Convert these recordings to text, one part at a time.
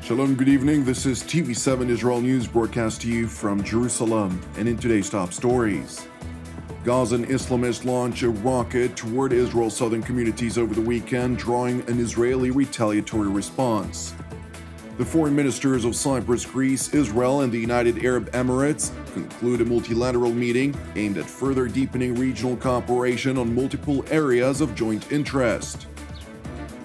Shalom, good evening. This is TV7 Israel News broadcast to you from Jerusalem. And in today's top stories, Gazan Islamists launch a rocket toward Israel's southern communities over the weekend, drawing an Israeli retaliatory response. The foreign ministers of Cyprus, Greece, Israel, and the United Arab Emirates conclude a multilateral meeting aimed at further deepening regional cooperation on multiple areas of joint interest.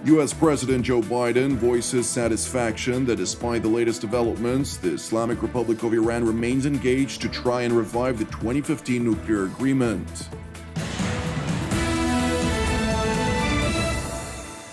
U.S. President Joe Biden voices satisfaction that despite the latest developments, the Islamic Republic of Iran remains engaged to try and revive the 2015 nuclear agreement.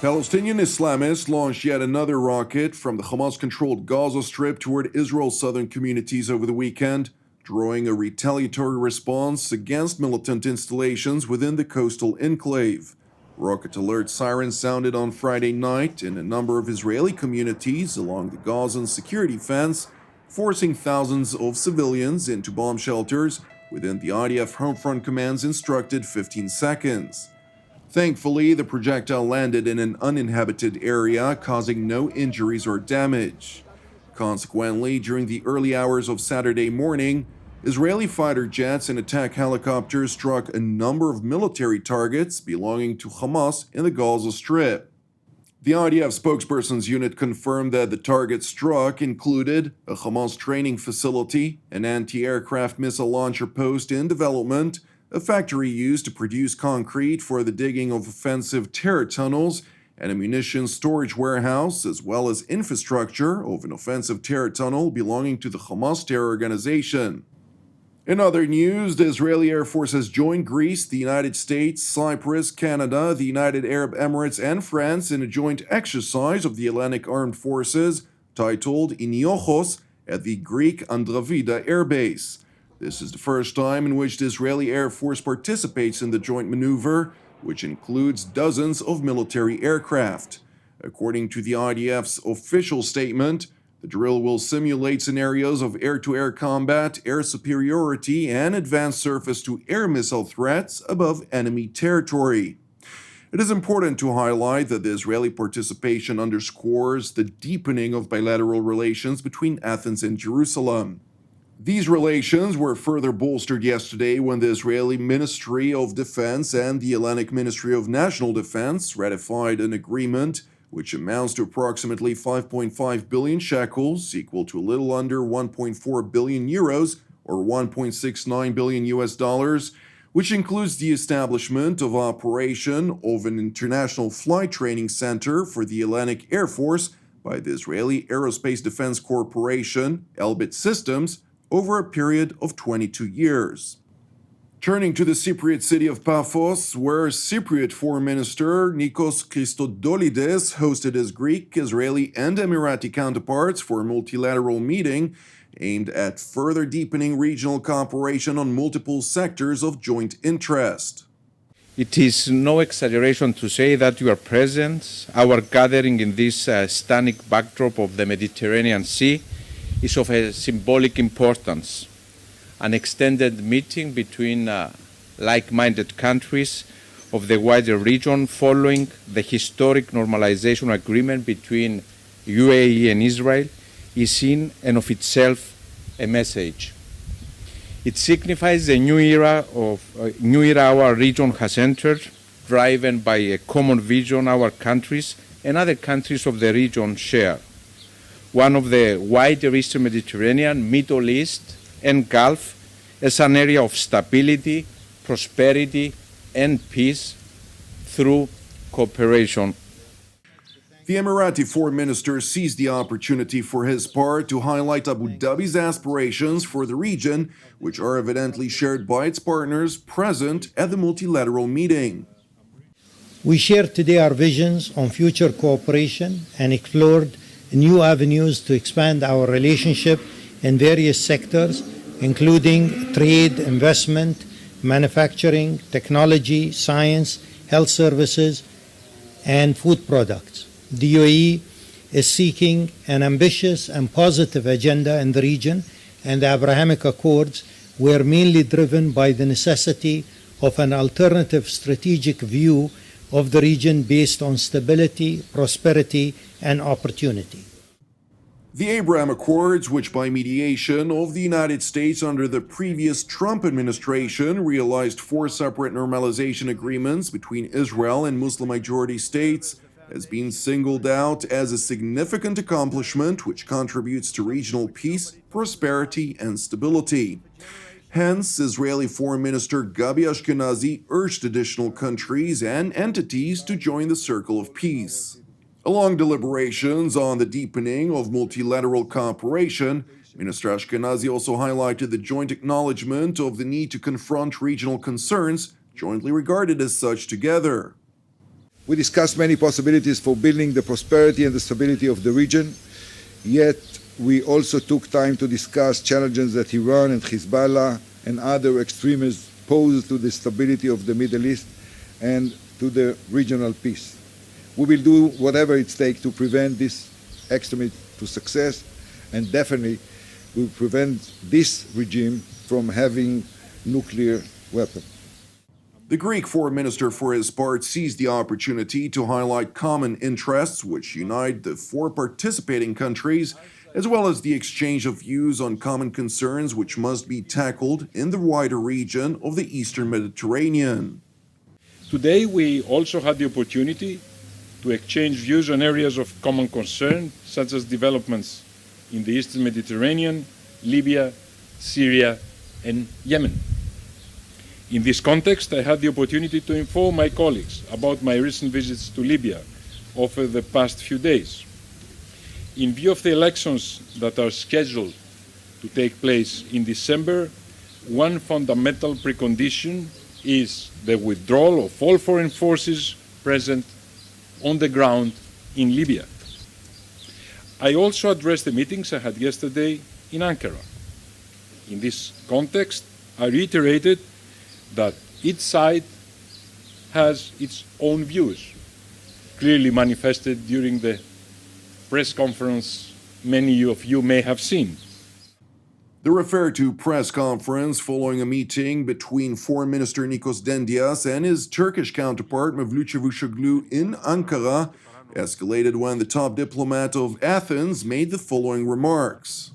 Palestinian Islamists launched yet another rocket from the Hamas-controlled Gaza Strip toward Israel's southern communities over the weekend, drawing a retaliatory response against militant installations within the coastal enclave. Rocket alert sirens sounded on Friday night in a number of Israeli communities along the Gazan security fence, forcing thousands of civilians into bomb shelters within the IDF Home Front Command's instructed 15 seconds. Thankfully, the projectile landed in an uninhabited area, causing no injuries or damage. Consequently, during the early hours of Saturday morning, Israeli fighter jets and attack helicopters struck a number of military targets belonging to Hamas in the Gaza Strip. The IDF spokesperson's unit confirmed that the targets struck included a Hamas training facility, an anti-aircraft missile launcher post in development, a factory used to produce concrete for the digging of offensive terror tunnels, and a munitions storage warehouse, as well as infrastructure of an offensive terror tunnel belonging to the Hamas terror organization. In other news, the Israeli Air Force has joined Greece, the United States, Cyprus, Canada, the United Arab Emirates, and France in a joint exercise of the Hellenic Armed Forces titled Iniouchos at the Greek Andravida Air Base. This is the first time in which the Israeli Air Force participates in the joint maneuver, which includes dozens of military aircraft. According to the IDF's official statement, the drill will simulate scenarios of air-to-air combat, air superiority, and advanced surface-to-air missile threats above enemy territory. It is important to highlight that the Israeli participation underscores the deepening of bilateral relations between Athens and Jerusalem. These relations were further bolstered yesterday when the Israeli Ministry of Defense and the Hellenic Ministry of National Defense ratified an agreement which amounts to approximately 5.5 billion shekels, equal to a little under 1.4 billion euros or 1.69 billion US dollars, which includes the establishment of operation of an international flight training center for the Hellenic Air Force by the Israeli Aerospace Defense Corporation, Elbit Systems, over a period of 22 years. Turning to the Cypriot city of Paphos, where Cypriot Foreign Minister Nikos Christodoulides hosted his Greek, Israeli, and Emirati counterparts for a multilateral meeting aimed at further deepening regional cooperation on multiple sectors of joint interest. It is no exaggeration to say that your presence, our gathering in this stunning backdrop of the Mediterranean Sea, is of a symbolic importance. An extended meeting between like-minded countries of the wider region following the historic normalization agreement between UAE and Israel is in and of itself a message. It signifies a new era our region has entered, driven by a common vision our countries and other countries of the region share. One of the wider Eastern Mediterranean, Middle East, and Gulf as an area of stability, prosperity, and peace through cooperation. The Emirati foreign minister seized the opportunity for his part to highlight Abu Dhabi's aspirations for the region, which are evidently shared by its partners present at the multilateral meeting. We shared today our visions on future cooperation and explored new avenues to expand our relationship in various sectors, including trade, investment, manufacturing, technology, science, health services, and food products. The UAE is seeking an ambitious and positive agenda in the region, and the Abrahamic Accords were mainly driven by the necessity of an alternative strategic view of the region based on stability, prosperity, and opportunity. The Abraham Accords, which by mediation of the United States under the previous Trump administration realized 4 separate normalization agreements between Israel and Muslim-majority states, has been singled out as a significant accomplishment which contributes to regional peace, prosperity, and stability. Hence, Israeli Foreign Minister Gabi Ashkenazi urged additional countries and entities to join the circle of peace. Along deliberations on the deepening of multilateral cooperation, Minister Ashkenazi also highlighted the joint acknowledgement of the need to confront regional concerns, jointly regarded as such together. We discussed many possibilities for building the prosperity and the stability of the region, yet we also took time to discuss challenges that Iran and Hezbollah and other extremists pose to the stability of the Middle East and to the regional peace. We will do whatever it takes to prevent this extremism to success, and definitely we will prevent this regime from having nuclear weapons. The Greek foreign minister, for his part, seized the opportunity to highlight common interests which unite the 4 participating countries, as well as the exchange of views on common concerns which must be tackled in the wider region of the Eastern Mediterranean. Today we also had the opportunity to exchange views on areas of common concern, such as developments in the Eastern Mediterranean, Libya, Syria, and Yemen. In this context, I had the opportunity to inform my colleagues about my recent visits to Libya over the past few days. In view of the elections that are scheduled to take place in December, one fundamental precondition is the withdrawal of all foreign forces present on the ground in Libya. I also addressed the meetings I had yesterday in Ankara. In this context, I reiterated that each side has its own views, clearly manifested during the press conference many of you may have seen. The referred to press conference following a meeting between Foreign Minister Nikos Dendias and his Turkish counterpart Mevlut Çavuşoğlu in Ankara escalated when the top diplomat of Athens made the following remarks.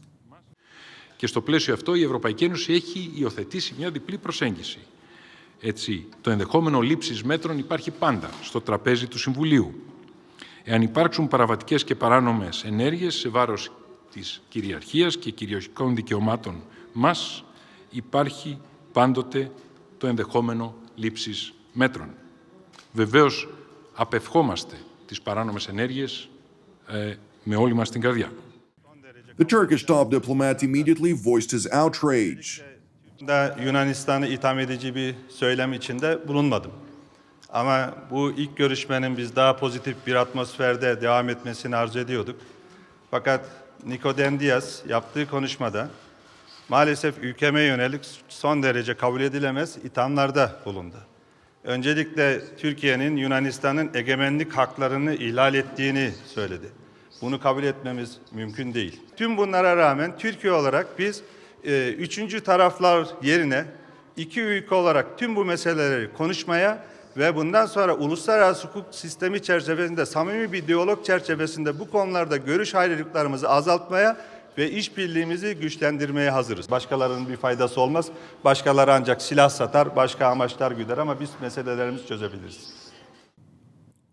Και στο πλαίσιο αυτό η Ευρωπαϊκή Ένωση έχει υιοθετήσει μια διπλή προσέγγιση. Έτσι, το ενδεχόμενο λήψης μέτρων υπάρχει πάντα στο τραπέζι του Συμβουλίου. Εάν υπάρξουν παραβατικές και παράνομες ενέργειες σε βάρος της κυριαρχίας και κυριαρχικών δικαιωμάτων μας, υπάρχει πάντοτε το ενδεχόμενο λήψης μέτρων. Βεβαίως, απευχόμαστε τις παράνομες ενέργειες με όλη μας την καρδιά. The Turkish top diplomat immediately voiced his outrage. Yunanistan'ı itham edici bir söylem içinde bulunmadım. Ama bu ilk görüşmenin biz daha pozitif bir atmosferde devam etmesini arzu ediyorduk. Fakat Nikodendias yaptığı konuşmada maalesef ülkeme yönelik son derece kabul edilemez ithamlarda bulundu. Öncelikle Türkiye'nin Yunanistan'ın egemenlik haklarını ihlal ettiğini söyledi. Bunu kabul etmemiz mümkün değil. Tüm bunlara rağmen Türkiye olarak biz üçüncü taraflar yerine 2 ülke olarak tüm bu meseleleri konuşmaya ve bundan sonra uluslararası hukuk sistemi çerçevesinde samimi bir diyalog çerçevesinde bu konularda görüş ayrılıklarımızı azaltmaya ve işbirliğimizi güçlendirmeye hazırız. Başkalarının bir faydası olmaz. Başkaları ancak silah satar, başka amaçlar güder ama biz meselelerimizi çözebiliriz.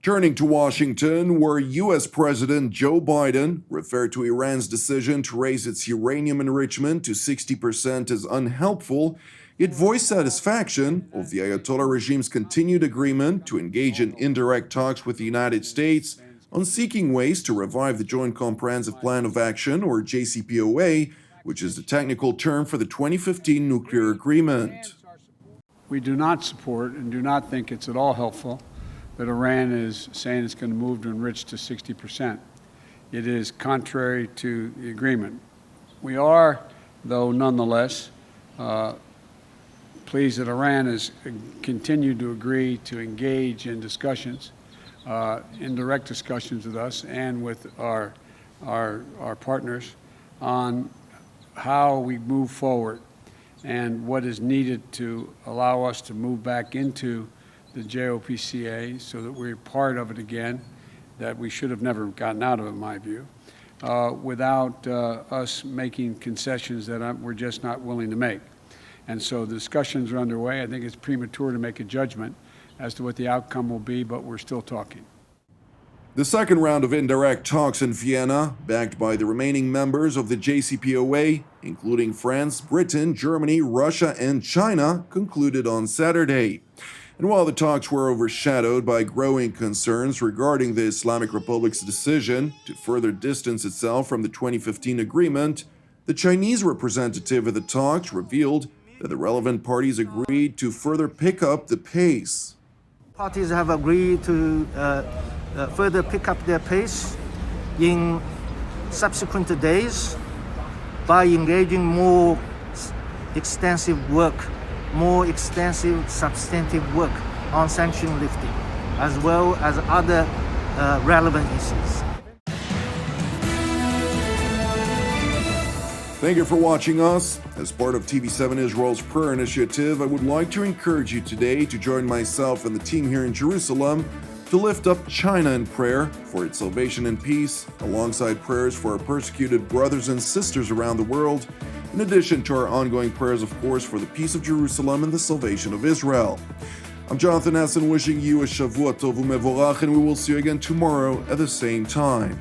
Turning to Washington, where U.S. President Joe Biden referred to Iran's decision to raise its uranium enrichment to 60% as unhelpful, it voiced satisfaction of the Ayatollah regime's continued agreement to engage in indirect talks with the United States on seeking ways to revive the Joint Comprehensive Plan of Action, or JCPOA, which is the technical term for the 2015 nuclear agreement. We do not support and do not think it's at all helpful that Iran is saying it's going to move to enrich to 60%. It is contrary to the agreement. We are, though, nonetheless, pleased that Iran has continued to agree to engage in discussions, indirect discussions with us and with our partners on how we move forward and what is needed to allow us to move back into the JOPCA so that we're part of it again, that we should have never gotten out of, in my view. without us making concessions that we're just not willing to make. And so the discussions are underway. I think it's premature to make a judgment as to what the outcome will be, but we're still talking. The second round of indirect talks in Vienna, backed by the remaining members of the JCPOA, including France, Britain, Germany, Russia, and China, concluded on Saturday. And while the talks were overshadowed by growing concerns regarding the Islamic Republic's decision to further distance itself from the 2015 agreement, the Chinese representative at the talks revealed that the relevant parties agreed to further pick up the pace. Parties have agreed to further pick up their pace in subsequent days by engaging more extensive work, more extensive substantive work on sanction lifting, as well as other relevant issues. Thank you for watching us. As part of TV7 Israel's prayer initiative, I would like to encourage you today to join myself and the team here in Jerusalem to lift up China in prayer for its salvation and peace, alongside prayers for our persecuted brothers and sisters around the world, in addition to our ongoing prayers, of course, for the peace of Jerusalem and the salvation of Israel. I'm Jonathan Essen, wishing you a Shavua Tov U'Mevorach, and we will see you again tomorrow at the same time.